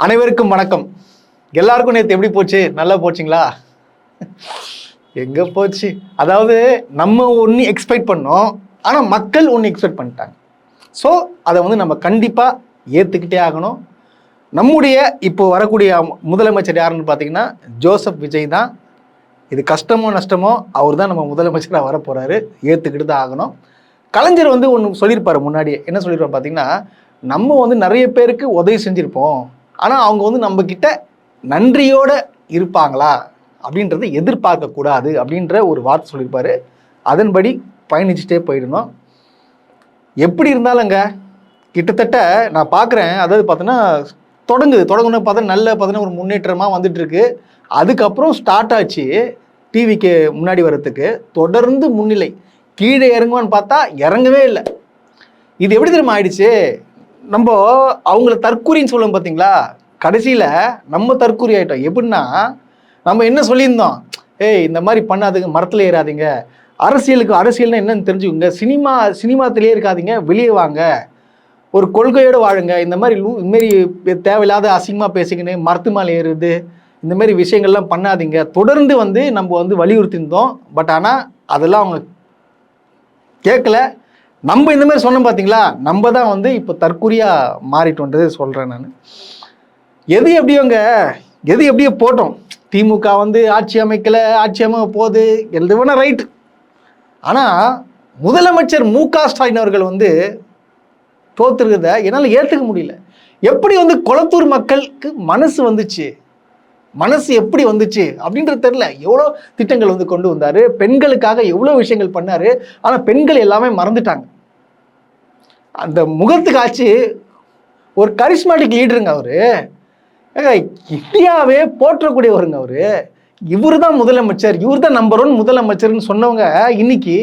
அனைவருக்கும் வணக்கம். எல்லாருக்கும் நேற்று எப்படி போச்சு? நல்லா போச்சுங்களா? எங்க போச்சு, அதாவது நம்ம ஒன்று எக்ஸ்பெக்ட் பண்ணோம், ஆனால் மக்கள் ஒன்று எக்ஸ்பெக்ட் பண்ணிட்டாங்க. ஸோ அதை வந்து நம்ம கண்டிப்பாக ஏற்றுக்கிட்டே ஆகணும். நம்முடைய இப்போ வரக்கூடிய முதலமைச்சர் யாருன்னு பார்த்தீங்கன்னா ஜோசப் விஜய் தான். இது கஷ்டமோ நஷ்டமோ அவர் தான் நம்ம முதலமைச்சராக வரப்போகிறாரு, ஏற்றுக்கிட்டு தான் ஆகணும். கலைஞர் வந்து ஒன்று சொல்லியிருப்பார் முன்னாடியே. என்ன சொல்லியிருப்பார் பார்த்தீங்கன்னா, நம்ம வந்து நிறைய பேருக்கு உதவி செஞ்சுருப்போம், ஆனால் அவங்க வந்து நம்மக்கிட்ட நன்றியோடு இருப்பாங்களா அப்படின்றத எதிர்பார்க்கக்கூடாது அப்படின்ற ஒரு வார்த்தை சொல்லியிருப்பார். அதன்படி பயணிச்சுட்டே போயிடணும். எப்படி இருந்தாலுங்க கிட்டத்தட்ட நான் பார்க்குறேன், அதாவது பார்த்தோன்னா தொடங்குன்னு பார்த்தா நல்ல பார்த்தோன்னா ஒரு முன்னேற்றமாக வந்துட்டுருக்கு. அதுக்கப்புறம் ஸ்டார்ட் ஆச்சு டிவிக்கு முன்னாடி வர்றதுக்கு தொடர்ந்து முன்னிலை. கீழே இறங்குவான்னு பார்த்தா இறங்கவே இல்லை. இது எப்படி தெரியுமா ஆயிடுச்சு? நம்ம அவங்கள தற்கூரின்னு சொல்லுவோம் பார்த்தீங்களா, கடைசியில் நம்ம தற்கூரி ஆகிட்டோம். எப்படின்னா, நம்ம என்ன சொல்லியிருந்தோம், இந்த மாதிரி பண்ணாதுங்க, மரத்தில் ஏறாதீங்க, அரசியல்னா என்னன்னு தெரிஞ்சுக்கோங்க, சினிமாத்திலே இருக்காதீங்க, வெளியே வாங்க, ஒரு கொள்கையோடு வாழுங்க, இந்த மாதிரி தேவையில்லாத அசிங்கமாக பேசிக்கின்னு மரத்து மேலே ஏறுது, இந்த மாதிரி விஷயங்கள்லாம் பண்ணாதீங்க, தொடர்ந்து வந்து நம்ம வந்து வலியுறுத்தியிருந்தோம். பட் ஆனால் அதெல்லாம் அவங்க கேட்கல. நம்ம இந்த மாதிரி சொன்னோம் பார்த்தீங்களா, நம்ம தான் வந்து இப்போ தற்கூரியாக மாறிட்டோன்றது சொல்கிறேன் நான். எது எப்படியோ போட்டோம். திமுக வந்து ஆட்சி அமைக்க போகுது, எது வேணா ரைட்டு. ஆனால் முதலமைச்சர் மு.க. ஸ்டாலின் அவர்கள் வந்து தோத்துருக்கிறத என்னால் ஏற்றுக்க முடியல. எப்படி வந்து கொளத்தூர் மக்களுக்கு மனசு எப்படி வந்துச்சு அப்படின்றது தெரியல. எவ்வளோ திட்டங்கள் வந்து கொண்டு வந்தார், பெண்களுக்காக எவ்வளோ விஷயங்கள் பண்ணார். ஆனால் பெண்கள் எல்லாமே மறந்துட்டாங்க. அந்த முகத்துக்கு ஆச்சு ஒரு கரிஸ்மாட்டிக் லீடருங்க அவரு, இந்தியாவே போற்றக்கூடியவருங்க அவரு. இவர் தான் முதலமைச்சர், இவர் தான் நம்பர் 1 முதலமைச்சர்னு சொன்னவங்க இன்னைக்கு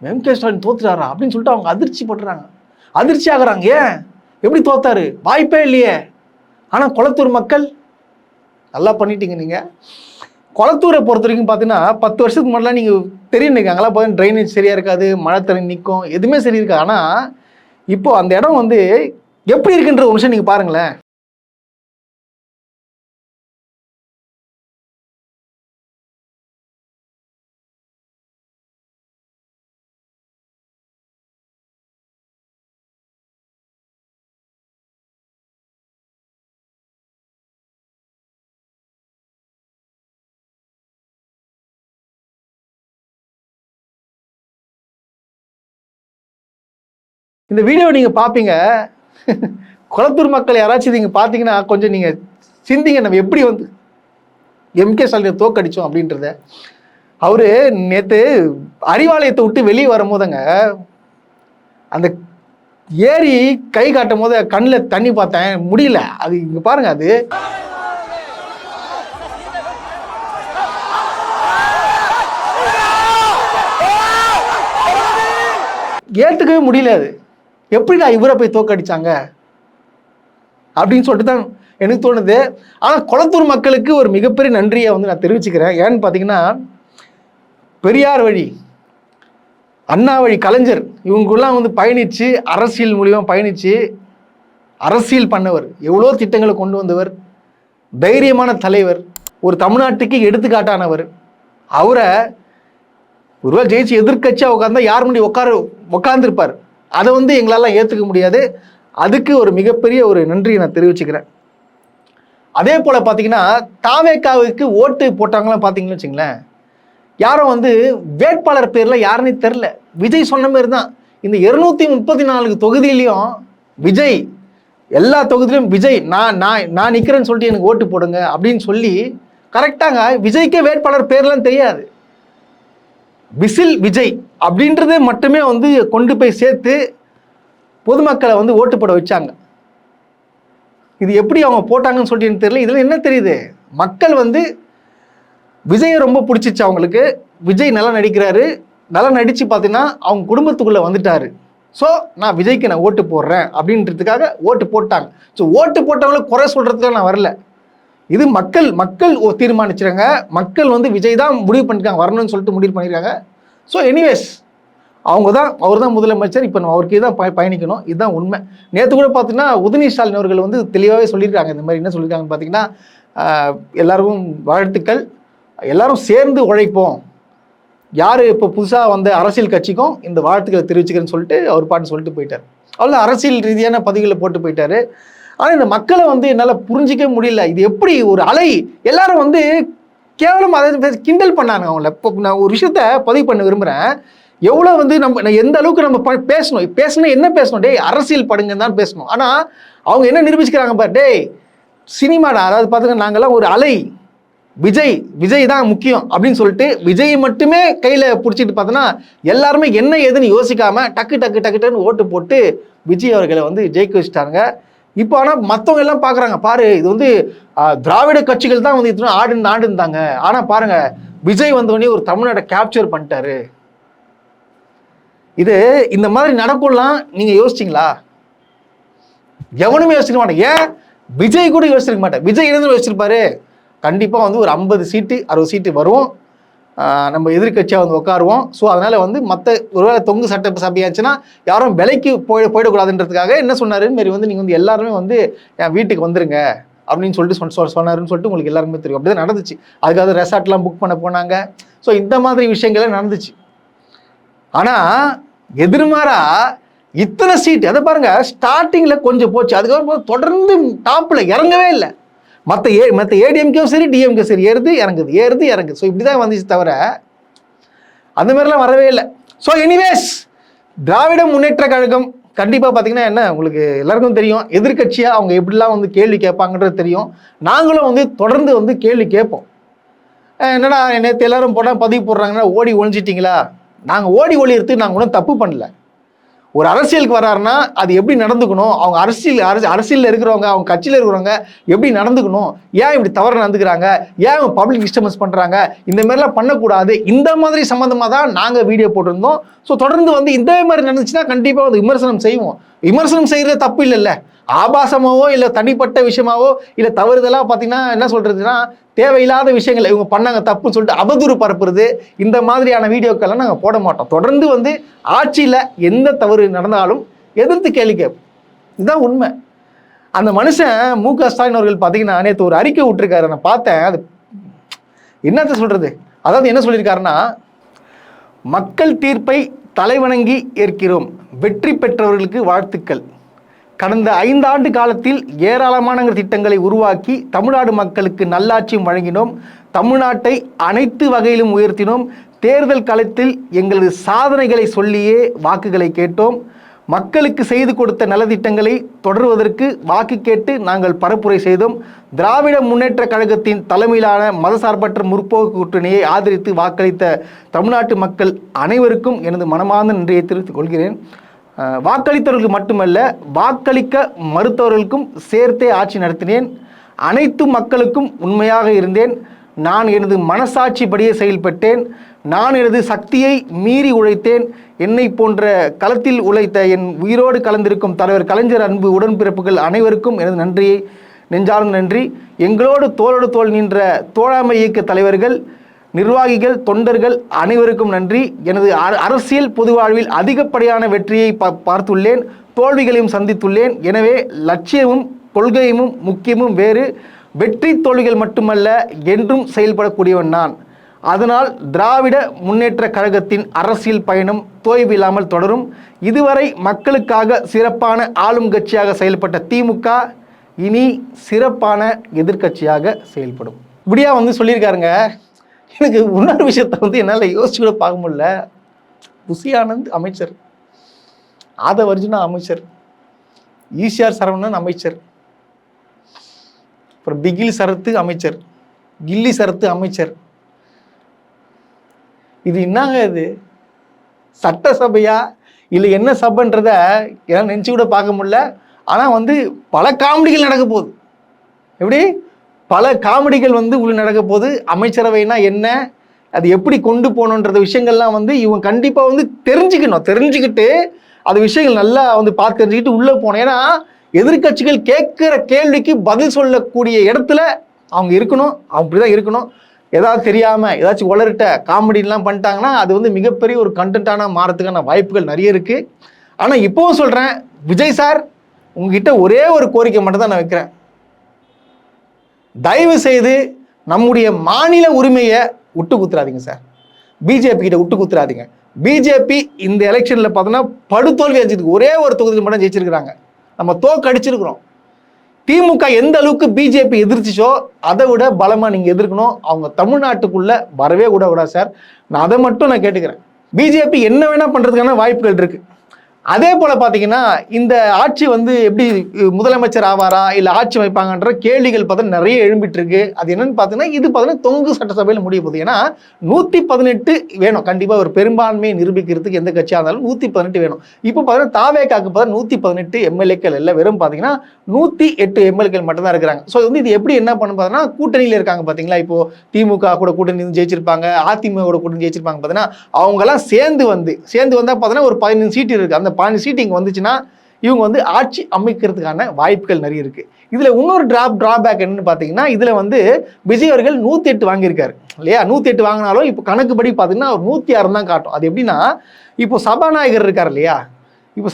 எம்.கே. ஸ்டாலின் தோத்துறாரா அப்படின்னு சொல்லிட்டு அவங்க அதிர்ச்சி ஆகுறாங்க. ஏன், எப்படி தோத்தாரு? வாய்ப்பே இல்லையே. ஆனால் கொளத்தூர் மக்கள் நல்லா பண்ணிட்டீங்க. நீங்கள் கொளத்தூரை பொறுத்த வரைக்கும் பார்த்தீங்கன்னா 10 வருஷத்துக்கு முன்னாடிலாம் நீங்கள் தெரியும், அங்கெல்லாம் பார்த்தீங்கன்னா ட்ரைனேஜ் சரியாக இருக்காது, மழை தண்ணி நிற்கும், எதுவுமே சரி இருக்காது. ஆனால் இப்போது அந்த இடம் வந்து எப்படி இருக்குன்ற ஒரு விஷயம் நீங்கள் பாருங்களேன். இந்த வீடியோ நீங்கள் பார்ப்பீங்க, கொளத்தூர் மக்கள் யாராச்சும் நீங்கள் பார்த்தீங்கன்னா கொஞ்சம் நீங்கள் சிந்திங்க, நம்ம எப்படி வந்து எம்.கே. ஸ்டாலினை தோக்கடிச்சோம் அப்படின்றத. அவரு நேற்று அறிவாலயத்தை விட்டு வெளியே வரும்போதுங்க, அந்த ஏறி கை காட்டும் போது கண்ணில் தண்ணி பார்த்தேன், முடியல. அது இங்கே பாருங்க, அது ஏற்றுக்கவே முடியல. அது எப்படிடா இவரை போய் தோக்கடிச்சாங்க அப்படின்னு சொல்லிட்டு தான் எனக்கு தோணுது. ஆனால் கொளத்தூர் மக்களுக்கு ஒரு மிகப்பெரிய நன்றியை வந்து நான் தெரிவிச்சுக்கிறேன். ஏன்னு பார்த்தீங்கன்னா, பெரியார் வழி, அண்ணா வழி, கலைஞர், இவங்கெல்லாம் வந்து பயணித்து அரசியல் மூலியமாக பயணித்து அரசியல் பண்ணவர், எவ்வளோ திட்டங்களை கொண்டு வந்தவர், தைரியமான தலைவர், ஒரு தமிழ்நாட்டுக்கு எடுத்துக்காட்டானவர். அவரை ஒருவேளை ஜெயிச்சு எதிர்கட்சியாக உட்கார்ந்தா யார் முன்னாடி உட்கார்ந்துருப்பார். அதை வந்து எங்களால் ஏற்றுக்க முடியாது. அதுக்கு ஒரு மிகப்பெரிய ஒரு நன்றியை நான் தெரிவிச்சுக்கிறேன். அதே போல் பார்த்தீங்கன்னா, தாவேக்காவுக்கு ஓட்டு போட்டாங்களாம் பார்த்தீங்கன்னு வச்சுங்களேன், யாரும் வந்து வேட்பாளர் பேரில் யாருன்னே தெரில. விஜய் சொன்ன மாதிரி தான், இந்த 234 தொகுதியிலையும் விஜய், எல்லா தொகுதியிலும் விஜய், நான் நிற்கிறேன்னு சொல்லிட்டு எனக்கு ஓட்டு போடுங்க அப்படின்னு சொல்லி கரெக்டாங்க. விஜய்க்கே வேட்பாளர் பேர்லாம் தெரியாது. விசில் விஜய் அப்படின்றத மட்டுமே வந்து கொண்டு போய் சேர்த்து பொதுமக்களை வந்து ஓட்டு போட வச்சாங்க. இது எப்படி அவங்க போட்டாங்கன்னு சொல்லிட்டு எனக்கு தெரியல. இதில் என்ன தெரியுது, மக்கள் வந்து விஜயை ரொம்ப பிடிச்சிச்சு அவங்களுக்கு. விஜய் நல்லா நடிக்கிறாரு, நல்லா நடித்து பார்த்தீங்கன்னா அவங்க குடும்பத்துக்குள்ளே வந்துட்டாரு. ஸோ நான் விஜய்க்கு நான் ஓட்டு போடுறேன் அப்படின்றதுக்காக ஓட்டு போட்டாங்க. ஸோ ஓட்டு போட்டவங்களை குறை சொல்கிறதுக்காக நான் வரல. இது மக்கள் தீர்மானிச்சுறாங்க. மக்கள் வந்து விஜய் தான் முடிவு பண்ணிருக்காங்க வரணும்னு சொல்லிட்டு முடிவு பண்ணியிருக்காங்க. ஸோ எனிவேஸ், அவர் தான் முதலமைச்சர். இப்போ நம்ம அவருக்கே தான் பயணிக்கணும். இதுதான் உண்மை. நேற்று கூட பார்த்தீங்கன்னா உதயநிதி ஸ்டாலின் அவர்கள் வந்து தெளிவாகவே சொல்லியிருக்காங்க. இந்த மாதிரி என்ன சொல்லியிருக்காங்கன்னு பார்த்தீங்கன்னா, எல்லாருக்கும் வாழ்த்துக்கள், எல்லாரும் சேர்ந்து உழைப்போம், யார் இப்போ புதுசாக வந்த அரசியல் கட்சிக்கும் இந்த வாழ்த்துக்களை தெரிவிச்சுக்கிறேன்னு சொல்லிட்டு அவர் பாட்டு சொல்லிட்டு போயிட்டார். அவ்வளோ அரசியல் ரீதியான பதிவுகளை போட்டு போயிட்டாரு. ஆனால் இந்த மக்களை வந்து என்னால் புரிஞ்சிக்க முடியல. இது எப்படி ஒரு அலை, எல்லாரும் வந்து கேவலம் அதை கிண்டல் பண்ணாங்க அவங்கள. இப்போ நான் ஒரு விஷயத்த பதிவு பண்ண விரும்புகிறேன். எவ்வளோ வந்து நம்ம எந்த அளவுக்கு நம்ம பேசணும் என்ன பேசணும், டேய் அரசியல் படுங்கன்னு தான் பேசணும். ஆனால் அவங்க என்ன நிரூபிச்சுக்கிறாங்க பாரு, டேய் சினிமாடா, அதாவது பார்த்துங்க நாங்கள்லாம் ஒரு அலை, விஜய் தான் முக்கியம் அப்படின்னு சொல்லிட்டு விஜய் மட்டுமே கையில் பிடிச்சிட்டு பார்த்தோன்னா எல்லாருமே என்ன ஏதுன்னு யோசிக்காம டக்குன்னு ஓட்டு போட்டு விஜய் அவர்களை வந்து ஜெயிக்க வச்சுட்டாங்க. இப்போ ஆனால் மற்றவங்க எல்லாம் பார்க்குறாங்க, பாரு இது வந்து திராவிட கட்சிகள் தான் வந்து இத்தனை ஆண்டு இருந்தாங்க, ஆனால் பாருங்க விஜய் வந்தோடனே ஒரு தமிழ்நாட்டை கேப்சர் பண்ணிட்டாரு. இது இந்த மாதிரி நடக்கும்லாம் நீங்கள் யோசிச்சிங்களா? எவனுமே யோசிக்க மாட்டேன். ஏன் விஜய் கூட யோசிச்சிருக்க மாட்டேன். விஜய் இருந்து யோசிச்சிருப்பாரு, கண்டிப்பாக வந்து ஒரு 50 சீட்டு 60 சீட்டு வரும், நம்ம எதிர்கட்சியாக வந்து உட்காருவோம். ஸோ அதனால் வந்து மற்ற ஒருவேளை தொங்கு சட்ட சபையாச்சுன்னா யாரும் விலைக்கு போயிடக்கூடாதுன்றதுக்காக என்ன சொன்னார், மாரி வந்து நீங்கள் வந்து எல்லாருமே வந்து என் வீட்டுக்கு வந்துருங்க அப்படின்னு சொல்லிட்டு சொன்னாருன்னு சொல்லிட்டு உங்களுக்கு எல்லாருமே தெரியும். அப்படி தான் நடந்துச்சு. அதுக்காக ரெசார்ட்லாம் புக் பண்ண போனாங்க. ஸோ இந்த மாதிரி விஷயங்கள்லாம் நடந்துச்சு. ஆனால் எதிர்மாறா இத்தனை சீட்டு, அதை பாருங்க, ஸ்டார்டிங்கில் கொஞ்சம் போச்சு, அதுக்கப்புறம் தொடர்ந்து டாப்பில் இறங்கவே இல்லை. மற்ற ஏடிஎம்கேவும் சரி டிஎம்கே சரி ஏறுது இறங்குது. ஸோ இப்படி தான் வந்துச்சு தவிர அந்த மாதிரிலாம் வரவே இல்லை. ஸோ எனிவேஸ், திராவிட முன்னேற்ற கழகம் கண்டிப்பாக பார்த்தீங்கன்னா என்ன, உங்களுக்கு எல்லாருக்கும் தெரியும், எதிர்கட்சியாக அவங்க எப்படிலாம் வந்து கேள்வி கேட்பாங்கன்றது தெரியும். நாங்களும் வந்து தொடர்ந்து வந்து கேள்வி கேட்போம். என்னடா நேற்று எல்லாரும் போட்டால் பதிவு போடுறாங்கன்னா ஓடி ஒழிஞ்சிட்டிங்களா? நாங்கள் ஓடி ஒழியறதுக்கு நாங்கள் ஒன்றும் தப்பு பண்ணல. ஒரு அரசியலுக்கு வர்றாருன்னா அது எப்படி நடந்துக்கணும், அவங்க அரசியலில் இருக்கிறவங்க, அவங்க கட்சியில் இருக்கிறவங்க எப்படி நடந்துக்கணும், ஏன் இப்படி தவறு நடந்துக்கிறாங்க, ஏன் பப்ளிக் டிஸ்டர்பன்ஸ் பண்ணுறாங்க, இந்த மாதிரிலாம் பண்ணக்கூடாது, இந்த மாதிரி சம்மந்தமாக தான் நாங்கள் வீடியோ போட்டிருந்தோம். ஸோ தொடர்ந்து வந்து இந்த மாதிரி நடந்துச்சுன்னா கண்டிப்பாக வந்து விமர்சனம் செய்வோம். விமர்சனம் செய்கிறது தப்பு இல்லைல்ல. ஆபாசமாவோ இல்லை தனிப்பட்ட விஷயமாவோ இல்லை தவறுதலாக பார்த்தீங்கன்னா என்ன சொல்கிறதுனா தேவையில்லாத விஷயங்கள் இவங்க பண்ணாங்க தப்புன்னு சொல்லிட்டு அவதூறு பரப்புறது, இந்த மாதிரியான வீடியோக்கெல்லாம் நாங்கள் போட மாட்டோம். தொடர்ந்து வந்து ஆட்சியில் எந்த தவறு நடந்தாலும் எதிர்த்து கேள்வி கேட்போம். இதுதான் உண்மை. அந்த மனுஷன் மு.க. ஸ்டாலின் அவர்கள் பார்த்தீங்கன்னா நேற்று ஒரு அறிக்கை விட்டுருக்காரு, நான் பார்த்தேன். அது என்னத்த சொல்கிறது, அதாவது என்ன சொல்லியிருக்காருன்னா, மக்கள் தீர்ப்பை தலைவணங்கி ஏற்கிறோம், வெற்றி பெற்றவர்களுக்கு வாழ்த்துக்கள், கடந்த 5 ஆண்டு காலத்தில் ஏராளமான திட்டங்களை உருவாக்கி தமிழ்நாடு மக்களுக்கு நல்லாட்சியும் வழங்கினோம், தமிழ்நாட்டை அனைத்து வகையிலும் உயர்த்தினோம், தேர்தல் களத்தில் எங்களது சாதனைகளை சொல்லியே வாக்குகளை கேட்டோம், மக்களுக்கு செய்து கொடுத்த நலத்திட்டங்களை தொடர்வதற்கு வாக்கு கேட்டு நாங்கள் பரப்புரை செய்தோம், திராவிட முன்னேற்ற கழகத்தின் தலைமையிலான மதசார்பற்ற முற்போக்கு கூட்டணியை ஆதரித்து வாக்களித்த தமிழ்நாட்டு மக்கள் அனைவருக்கும் எனது மனமார்ந்த நன்றியை தெரிவித்துக் கொள்கிறேன். வாக்களித்தவர்களுக்கு மட்டுமல்ல, வாக்களிக்க மறுத்தவர்களுக்கும் சேர்த்தே ஆட்சி நடத்தினேன், அனைத்து மக்களுக்கும் உண்மையாக இருந்தேன், நான் எனது மனசாட்சிப்படியே செயல்பட்டேன், நான் எனது சக்தியை மீறி உழைத்தேன், என்னை போன்ற களத்தில் உழைத்த என் உயிரோடு கலந்திருக்கும் தலைவர் கலைஞர் அன்பு உடன்பிறப்புகள் அனைவருக்கும் எனது நன்றியை நெஞ்சார்ந்த நன்றி. எங்களோடு தோளோடு தோள் நின்ற தோழமை இயக்க தலைவர்கள், நிர்வாகிகள், தொண்டர்கள் அனைவருக்கும் நன்றி. எனது அரசியல் பொது வாழ்வில் அதிகப்படியான வெற்றியை பார்த்துள்ளேன், தோல்விகளையும் சந்தித்துள்ளேன். எனவே லட்சியமும் கொள்கையும் முக்கியமும் வேறு, வெற்றி தோல்விகள் மட்டுமல்ல என்றும் செயல்படக்கூடியவன் நான். அதனால் திராவிட முன்னேற்ற கழகத்தின் அரசியல் பயணம் தோய்வில்லாமல் தொடரும். இதுவரை மக்களுக்காக சிறப்பான ஆளும் கட்சியாக செயல்பட்ட திமுக இனி சிறப்பான எதிர்கட்சியாக செயல்படும். இப்படியா வந்து சொல்லியிருக்காருங்க. எனக்கு இன்னொரு விஷயத்தை வந்து என்னால் யோசிச்சு கூட பார்க்க முடியல. புசி ஆனந்த் அமைச்சர், ஆதவ் அர்ஜுனா அமைச்சர், ஈசிஆர் சரவணன் அமைச்சர், அப்புறம் பிகில் சரத்து அமைச்சர், கில்லி சரத்து அமைச்சர். இது என்னங்க இது, சட்டசபையா இல்லை என்ன சபைன்றத எல்லாம் நினச்சி கூட பார்க்க முடியல. ஆனால் வந்து பல காமெடிகள் நடக்க போகுது. எப்படி பல காமெடிகள் வந்து உள்ள நடக்க போகுது. அமைச்சரவைனா என்ன, அது எப்படி கொண்டு போகணுன்ற விஷயங்கள்லாம் வந்து இவங்க கண்டிப்பாக வந்து தெரிஞ்சுக்கிட்டு அது விஷயங்கள் நல்லா வந்து பார்த்து தெரிஞ்சுக்கிட்டு உள்ளே போகணும். ஏன்னா எதிர்கட்சிகள் கேட்குற கேள்விக்கு பதில் சொல்லக்கூடிய இடத்துல அவங்க இருக்கணும், அப்படி தான் இருக்கணும். ஏதாவது தெரியாமல் ஏதாச்சும் உளறிட்ட காமெடிலாம் பண்ணிட்டாங்கன்னா அது வந்து மிகப்பெரிய ஒரு கண்டென்ட்டான மாறத்துக்கான வாய்ப்புகள் நிறைய இருக்குது. ஆனால் இப்போவும் சொல்கிறேன், விஜய் சார் உங்ககிட்ட ஒரே ஒரு கோரிக்கை மட்டும் தான் நான் வைக்கிறேன். தயவு செய்து நம்முடைய மாநில உரிமையை விட்டு குத்துறாதீங்க சார். பிஜேபி கிட்ட விட்டு குத்துறாதீங்க. பிஜேபி இந்த எலெக்ஷனில் பார்த்தோன்னா படுதோல்வி அடைஞ்சிருக்கு. ஒரே ஒரு தொகுதியில் மட்டும் ஜெயிச்சிருக்கிறாங்க. நம்ம தோக்கடிச்சிருக்கிறோம். திமுக எந்த அளவுக்கு பிஜேபி எதிர்த்துச்சோ அதை விட பலமாக நீங்கள் எதிர்க்கணும். அவங்க தமிழ்நாட்டுக்குள்ளே வரவே கூடாது சார். நான் அதை மட்டும் நான் கேட்டுக்கிறேன். பிஜேபி என்ன வேணால் பண்ணுறதுக்கான வாய்ப்புகள் இருக்குது. அதே போல் பார்த்தீங்கன்னா இந்த ஆட்சி வந்து எப்படி முதலமைச்சர் ஆவாரா இல்லை ஆட்சி வைப்பாங்கன்ற கேள்விகள் பார்த்தா நிறைய எழும்பிட்டு இருக்கு. அது என்னன்னு பார்த்தீங்கன்னா இது பார்த்தீங்கன்னா தொங்கு சட்டசபையில் முடிய போகுது. ஏன்னா 118 வேணும் கண்டிப்பாக ஒரு பெரும்பான்மையை நிரூபிக்கிறதுக்கு எந்த கட்சியாக இருந்தாலும் 118 வேணும். இப்போ பார்த்தீங்கன்னா தாவேக்காக்கு பார்த்தா 118 எம்எல்ஏக்கள் இல்லை, வெறும் பார்த்தீங்கன்னா 108 எம்எல்ஏக்கள் மட்டும் தான் இருக்கிறாங்க. ஸோ வந்து இது எப்படி என்ன பண்ணு பார்த்தீங்கன்னா கூட்டணியில் இருக்காங்க பார்த்தீங்களா. இப்போ திமுக கூட கூட்டணி ஜெயிச்சிருப்பாங்க, அதிமுக கூட கூட்டணி ஜெயிச்சிருப்பாங்க. பார்த்தீங்கன்னா அவங்கெல்லாம் சேர்ந்து வந்தால் பார்த்தீங்கன்னா ஒரு 15 சீட்டு இருக்குது. அந்த 15 சீட்டு இங்கே வந்துச்சுன்னா இவங்க வந்து ஆட்சி அமைக்கிறதுக்கான வாய்ப்புகள் நிறைய இருக்குது. இதில் இன்னொரு டிராபேக் என்னன்னு பார்த்தீங்கன்னா இதில் வந்து விஜய் அவர்கள் 108 வாங்கியிருக்காரு இல்லையா. 108 வாங்கினாலும் இப்போ கணக்குப்படி பார்த்தீங்கன்னா அவர் 106 தான் காட்டும். அது எப்படின்னா இப்போ சபாநாயகர் இருக்கார் இல்லையா, இப்போ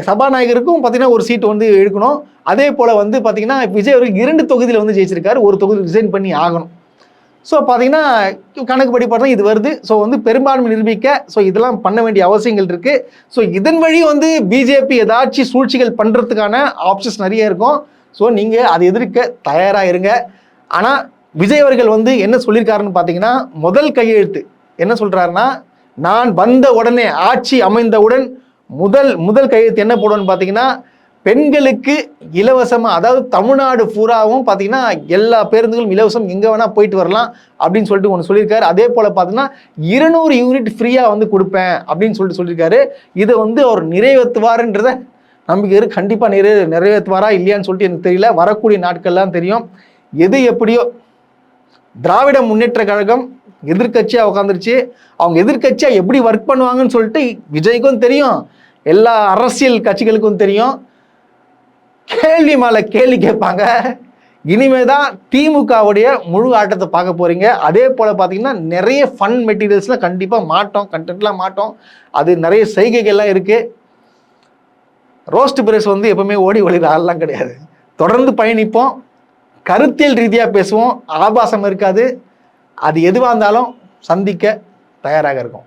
சபாநாயகருக்கும் பார்த்தீங்கன்னா ஒரு சீட்டு வந்து எடுக்கணும். அதே போல் வந்து பார்த்தீங்கன்னா விஜய் அவர்கள் 2 தொகுதியில் வந்து ஜெயிச்சிருக்காரு, ஒரு தொகுதி ரிசைன் பண்ணி ஆகணும். ஸோ பார்த்தீங்கன்னா கணக்குப்படி பார்த்தா இது வருது. ஸோ வந்து பெரும்பான்மை நிரூபிக்க ஸோ இதெல்லாம் பண்ண வேண்டிய அவசியங்கள் இருக்குது. ஸோ இதன் வழி வந்து பிஜேபி ஏதாச்சும் சூழ்ச்சிகள் பண்ணுறதுக்கான ஆப்ஷன்ஸ் நிறைய இருக்கும். ஸோ நீங்கள் அதை எதிர்க்க தயாராக இருங்க. ஆனால் விஜய் அவர்கள் வந்து என்ன சொல்லியிருக்காருன்னு பார்த்தீங்கன்னா முதல் கையெழுத்து என்ன சொல்கிறாருன்னா, நான் வந்த உடனே ஆட்சி அமைந்தவுடன் முதல் கையெழுத்து என்ன போடுன்னு பார்த்தீங்கன்னா பெண்களுக்கு இலவசமாக, அதாவது தமிழ்நாடு பூராவும் பார்த்தீங்கன்னா எல்லா பேருந்துகளும் இலவசம், எங்கே வேணால் போயிட்டு வரலாம் அப்படின்னு சொல்லிட்டு ஒன்று சொல்லியிருக்காரு. அதே போல் பார்த்தீங்கன்னா 200 யூனிட் ஃப்ரீயாக வந்து கொடுப்பேன் அப்படின்னு சொல்லியிருக்காரு. இதை வந்து அவர் நிறைவேற்றுவாருன்றத நம்பிக்கை இருக்குது. கண்டிப்பாக நிறைவேற்றுவாரா இல்லையான்னு சொல்லிட்டு எனக்கு தெரியல. வரக்கூடிய நாட்கள்லாம் தெரியும். எது எப்படியோ திராவிட முன்னேற்ற கழகம் எதிர்கட்சியாக உட்காந்துருச்சு. அவங்க எதிர்கட்சியாக எப்படி ஒர்க் பண்ணுவாங்கன்னு சொல்லிட்டு விஜய்க்கும் தெரியும், எல்லா அரசியல் கட்சிகளுக்கும் தெரியும். கேள்வி மேலே கேள்வி கேட்பாங்க. இனிமே தான் திமுகவுடைய முழு ஆட்டத்தை பார்க்க போகிறீங்க. அதே போல் பார்த்தீங்கன்னா நிறைய ஃபன் மெட்டீரியல்ஸ்லாம் கண்டிப்பாக மாட்டோம், கண்டென்ட்லாம் மாட்டோம். அது நிறைய செய்கைகள்லாம் இருக்குது. ரோஸ்ட் பிரஸ் வந்து எப்பவுமே ஓடி ஒளிகிற ஆள்லாம் கிடையாது. தொடர்ந்து பயணிப்போம், கருத்தியல் ரீதியாக பேசுவோம், ஆபாசம் இருக்காது. அது எதுவாக இருந்தாலும் சந்திக்க தயாராக இருக்கும்.